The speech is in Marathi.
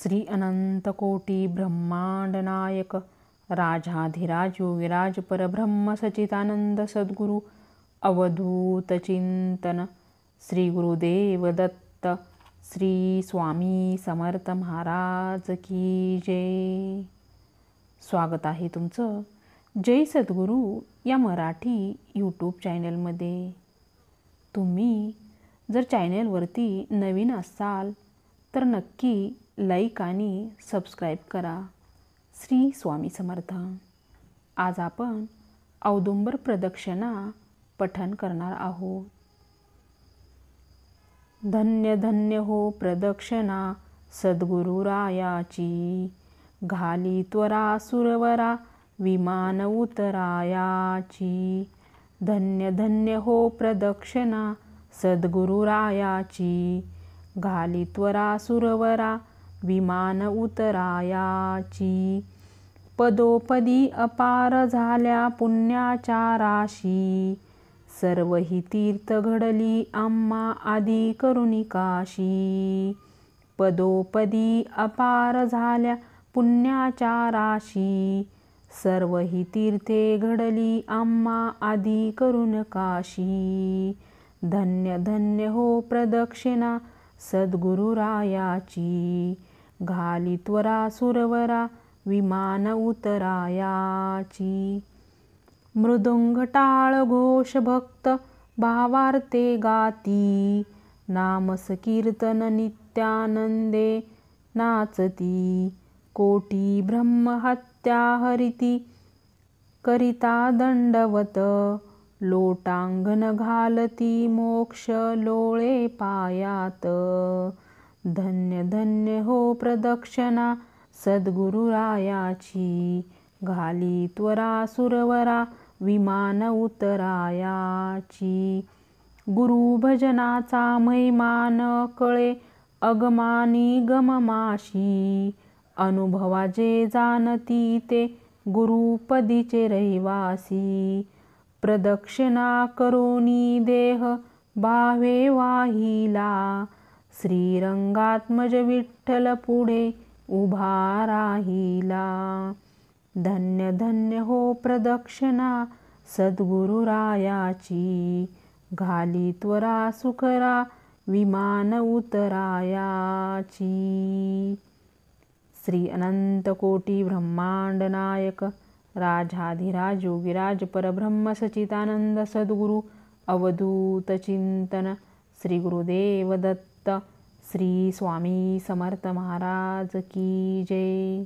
श्री अनंत कोटी ब्रह्मांड नायक राजाधिराज योगिराज परब्रह्म सच्चिदानंद सद्गुरु अवधूत चिंतन श्री गुरुदेव दत्त श्री स्वामी समर्थ महाराज की जय। स्वागत आहे तुमचं जय सद्गुरू या मराठी यूट्यूब चॅनलमध्ये। तुम्ही जर चॅनलवरती नवीन असाल तर नक्की लाईक आणि सबस्क्राईब करा। श्री स्वामी समर्थ। आज आपण औदुंबर प्रदक्षिणा पठण करणार आहोत। धन्य धन्य हो प्रदक्षिणा सद्गुरुरायाची, घाली त्वरा सुरवरा विमान उतरायाची। धन्य धन्य हो प्रदक्षिणा सद्गुरुरायाची, घाली त्वरा सुरवरा विमान उतरायाची। पदोपदी अपार झाल्या पुण्याच्या राशी, सर्व ही तीर्थ घडली आम्हा आदी करुणी काशी। पदोपदी अपार झाल्या पुण्याच्या राशी, सर्व ही तीर्थे घडली आम्हा आदी करुण काशी। धन्य धन्य हो प्रदक्षिणा सद्गुरुरायाची, घाली त्वरा सुरवरा विमान उतरायाची। मृदुंग टाळ घोष भक्त भावार्थे गाती, नामस कीर्तन नित्यानंदे नाचती। कोटी ब्रह्महत्या हरिती करिता दंडवत, लोटांगण घालती मोक्ष लोळे पायात। धन्य धन्य हो प्रदक्षिणा सद्गुरुरायाची, घाली त्वरा सुरवरा विमान उतरायाची। गुरु भजनाचा महिमान कळे अगमानी गममाशी, अनुभवा जे जाणती ते गुरुपदीचे रहिवासी। प्रदक्षिणा करोनी देह भावे वाहिला, श्रीरंगात्मज विठ्ठल पुढे उभा राहिला। धन्य धन्य हो प्रदक्षिणा सद्गुरुरायाची, घाली त्वरा सुखरा विमान उतरायाची। श्री अनंत कोटी ब्रह्मांड नायक राजाधिराज योगिराज परब्रह्म सच्चिदानंद सद्गुरु अवधूत चिंतन श्री गुरुदेव दत्त श्री स्वामी समर्थ महाराज की जय।